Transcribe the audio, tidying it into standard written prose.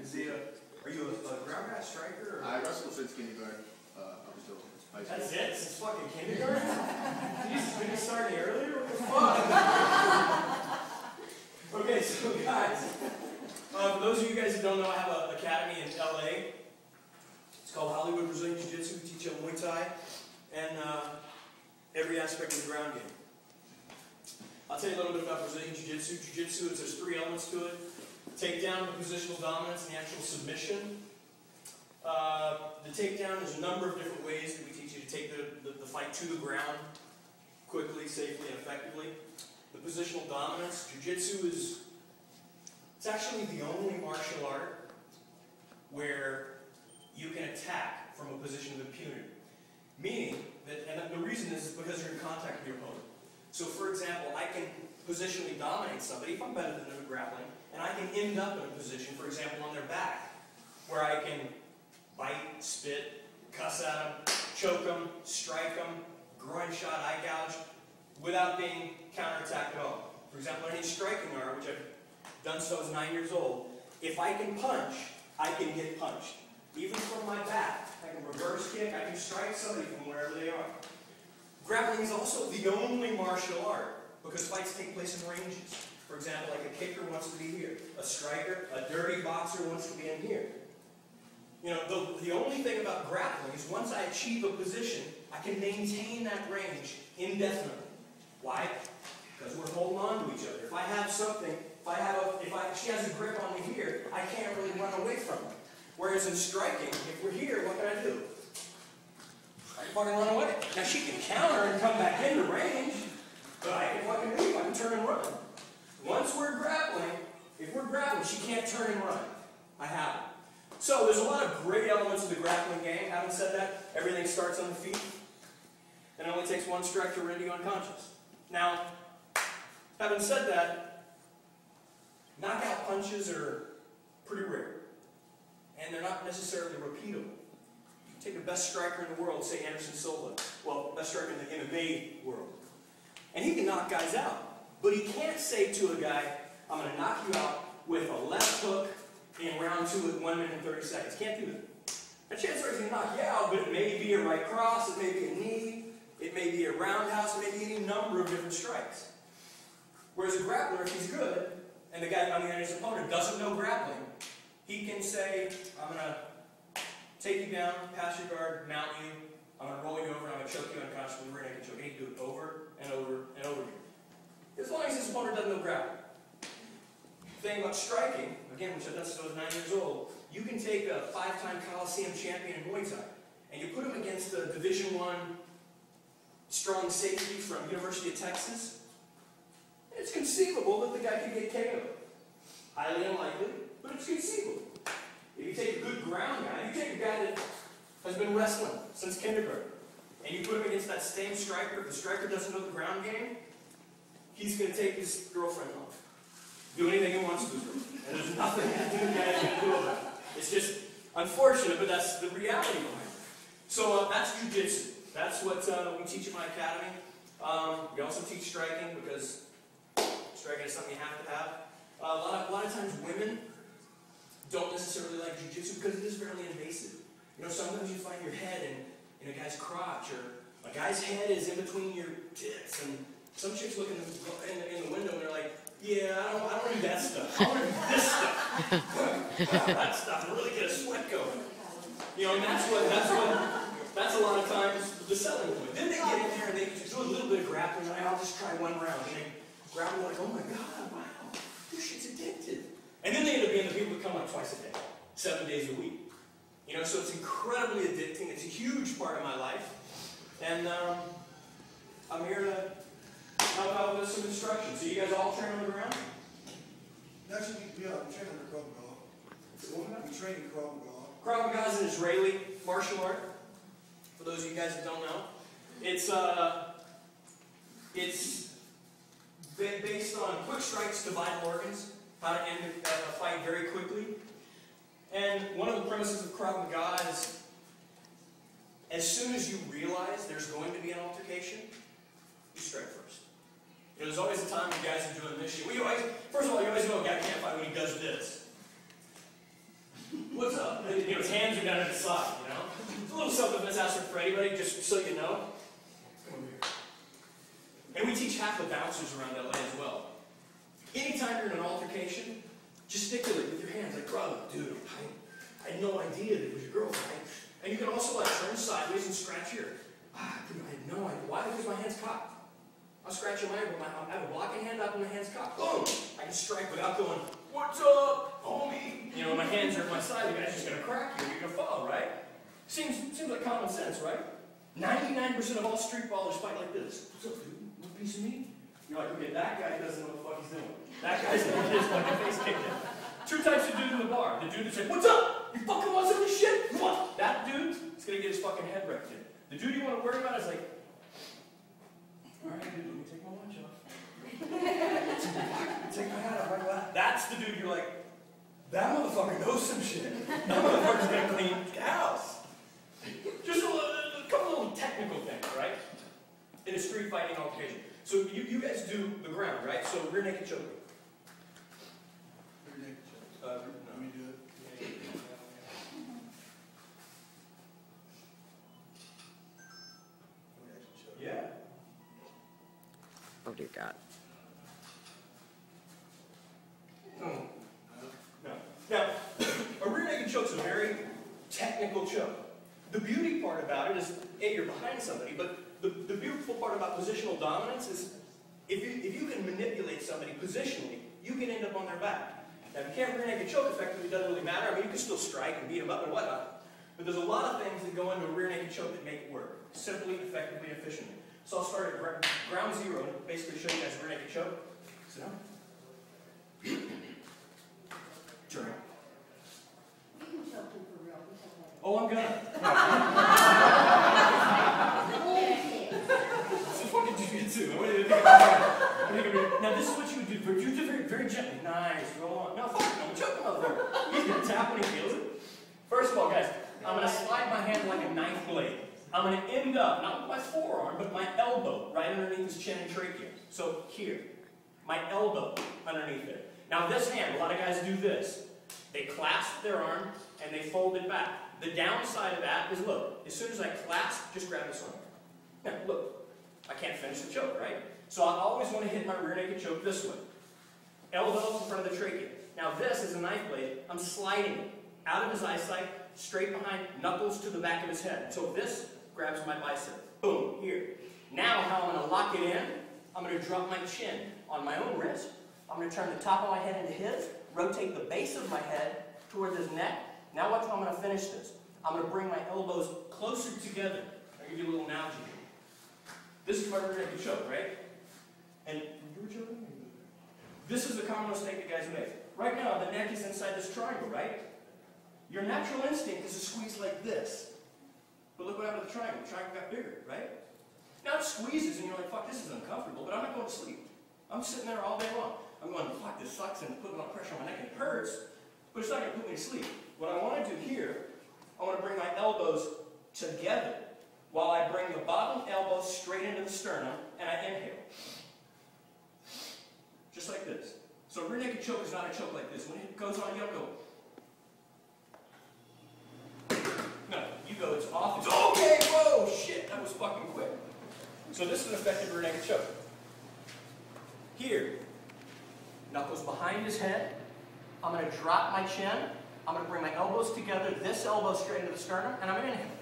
Is he are you a ground guy striker? Or? I wrestled since kindergarten. Up until high school. That's it? Since fucking kindergarten? Jesus, didn't you start any earlier? What the fuck? Okay, so guys, for those of you guys who don't know, I have an academy in LA. It's called Hollywood Brazilian Jiu-Jitsu. We teach Muay Thai and every aspect of the ground game. I'll tell you a little bit about Brazilian Jiu-Jitsu. Jiu-Jitsu is there's 3 elements to it. Takedown, the positional dominance, and the actual submission. The takedown, there's a number of different ways that we teach you to take the fight to the ground quickly, safely, and effectively. The positional dominance, Jiu-Jitsu it's actually the only martial art where you can attack from a position of impunity. Meaning that, and the reason is because you're in contact with your opponent. So for example, I can positionally dominate somebody if I'm better than them at grappling, and I can end up in a position, for example, on their back, where I can bite, spit, cuss at them, choke them, strike them, groin shot, eye gouge, without being counterattacked at all. For example, any striking art, which I've done so as 9 years old, if I can punch, I can get punched. Even from my back, I can reverse kick, I can strike somebody from wherever they are. Grappling is also the only martial art because fights take place in ranges. For example, like a kicker wants to be here, a striker, a dirty boxer wants to be in here. You know, the only thing about grappling is once I achieve a position, I can maintain that range indefinitely. Why? Because we're holding on to each other. If I have something, she has a grip on me here, I can't really run away from her. Whereas in striking, if we're here, what can I do? I can fucking run away. Now she can counter and come back into range, but I can fucking leave. I can turn and run. Once we're grappling, if we're grappling, she can't turn and run. I have it. So there's a lot of great elements of the grappling game. Having said that, everything starts on the feet. And it only takes one strike to render you unconscious. Now, having said that, knockout punches are pretty rare. And they're not necessarily repeatable. You take the best striker in the world, say Anderson Silva. Well, best striker in the MMA world. And he can knock guys out. But he can't say to a guy, I'm going to knock you out with a left hook in round 2 with 1 minute and 30 seconds. Can't do that. A chance he's going to knock you out, but it may be a right cross, it may be a knee, it may be a roundhouse, it may be any number of different strikes. Whereas a grappler, if he's good, and the guy on the other his opponent doesn't know grappling, he can say, I'm going to take you down, pass your guard, mount you, I'm going to roll you over, I'm going to choke you unconscious with a rear naked choke. And he can do it over and over and over again. As long as his opponent doesn't know grappling. The thing about striking, again, which I've done since I was 9 years old, you can take a 5-time Coliseum champion in Muay Thai, and you put him against a Division I strong safety from University of Texas. It's conceivable that the guy could get KO'd. Highly unlikely, but it's conceivable. If you take a good ground guy, you take a guy that has been wrestling since kindergarten, and you put him against that same striker, if the striker doesn't know the ground game, he's going to take his girlfriend off. Do anything he wants to do. And there's nothing that the guy's going to do about it. It's just unfortunate, but that's the reality behind it. So that's Jiu-Jitsu. That's what we teach at my academy. We also teach striking because striking is something you have to have. A lot of times women don't necessarily like Jiu-Jitsu because it is fairly invasive. You know, sometimes you find your head in a guy's crotch, or a guy's head is in between your tits, and some chicks look in the window and they're like, yeah, I don't need that stuff. I want to do this stuff. That stuff and really get a sweat going. You know, and that's a lot of times the selling point. Then they get in there and they do a little bit of grappling, and I'll just try one round. And they grab them like, oh my God, wow, this shit's addictive. And then they end up being the people that come like twice a day, 7 days a week. You know, so it's incredibly addicting. It's a huge part of my life. And I'm here to help out with some instruction. So you guys all train on the ground? Actually, yeah, we train under Krav Maga. We train in Krav Maga. Krav Maga is an Israeli martial art. For those of you guys that don't know, it's based on quick strikes to vital organs, how to end a fight very quickly. And one of the premises of Krav Maga is, as soon as you realize there's going to be an altercation, you strike first. You know, there's always a time when guys are doing this shit. First of all, you always know a guy can't fight when he does this. anybody, just so you know, come over here. And we teach half the bouncers around LA as well. Anytime you're in an altercation, gesticulate with your hands like, brother, dude, I had no idea that it was your girlfriend. And you can also like turn sideways and scratch here. Dude, I had no idea. Why? Because my hand's cocked. I'm scratching my hand, but I have a blocking hand up and my hand's cocked. Boom! I can strike without going, what's up, homie? You know, my hands are at my side, the guy's just gonna crack you, you're gonna fall, right? Seems like common sense, right? 99% of all street ballers fight like this. What's up, dude? Want a piece of me? You're like, okay, that guy doesn't know what the fuck he's doing. That guy's gonna get his fucking face kicked in. Two types of dude in the bar. The dude that's like, what's up? You fucking want some of this shit? Come on. That dude is gonna get his fucking head wrecked in. The dude you want to worry about is like, alright, dude, let me take my watch off. Take my hat off, right? Well, that's the dude you're like, that motherfucker knows some shit. That motherfucker's gonna clean the house. Just a couple little technical things, right? In a street fighting altercation. So you guys do the ground, right? So rear naked choke. Rear naked choke. No. Let me do it. Yeah. Oh dear God. No. Now, a rear naked choke is a very technical choke. The beauty part about it is, A, you're behind somebody, but the beautiful part about positional dominance is if you can manipulate somebody positionally, you can end up on their back. Now, if you can't rear naked choke effectively, it doesn't really matter. I mean, you can still strike and beat them up and whatnot, but there's a lot of things that go into a rear naked choke that make it work, simply, effectively, efficiently. So I'll start at ground zero and basically show you guys a rear naked choke. Sit down. Turn. You can choke him for real. It's okay. Oh, I'm gonna. It's a fucking jiu-jitsu. Now this is what you would do. Very, very gently. Nice. Roll on. No, fuck it. I'm choking motherfucker. He's gonna tap when he feels it. First of all, guys, I'm gonna slide my hand like a knife blade. I'm gonna end up, not with my forearm, but my elbow right underneath his chin and trachea. So here, my elbow underneath it. Now this hand, a lot of guys do this. They clasp their arm and they fold it back. The downside of that is, look, as soon as I clasp, just grab this arm. Now, look, I can't finish the choke, right? So I always want to hit my rear naked choke this way. Elbow in front of the trachea. Now this is a knife blade. I'm sliding it out of his eyesight, straight behind, knuckles to the back of his head. So this grabs my bicep. Boom, here. Now how I'm going to lock it in, I'm going to drop my chin on my own wrist. I'm going to turn the top of my head into his, rotate the base of my head towards his neck. Now watch how I'm going to finish this. I'm going to bring my elbows closer together. I'll give you a little analogy. This is my rear naked choke, right? And you were choking? This is the common mistake that guys make. Right now, the neck is inside this triangle, right? Your natural instinct is to squeeze like this. But look what happened to the triangle. The triangle got bigger, right? Now it squeezes and you're like, fuck, this is uncomfortable, but I'm not going to sleep. I'm sitting there all day long. I'm going, fuck, this sucks, and putting a lot of pressure on my neck, and it hurts, but it's not going to put me to sleep. What I want to do here, I want to bring my elbows together while I bring the bottom elbow straight into the sternum, and I inhale. Just like this. So a rear naked choke is not a choke like this. When it goes on, you don't go. No, you go, it's off, it's okay, whoa, shit, that was fucking quick. So this is an effective rear naked choke. Here, knuckles behind his head. I'm going to drop my chin. I'm going to bring my elbows together, this elbow straight into the sternum, and I'm going to inhale.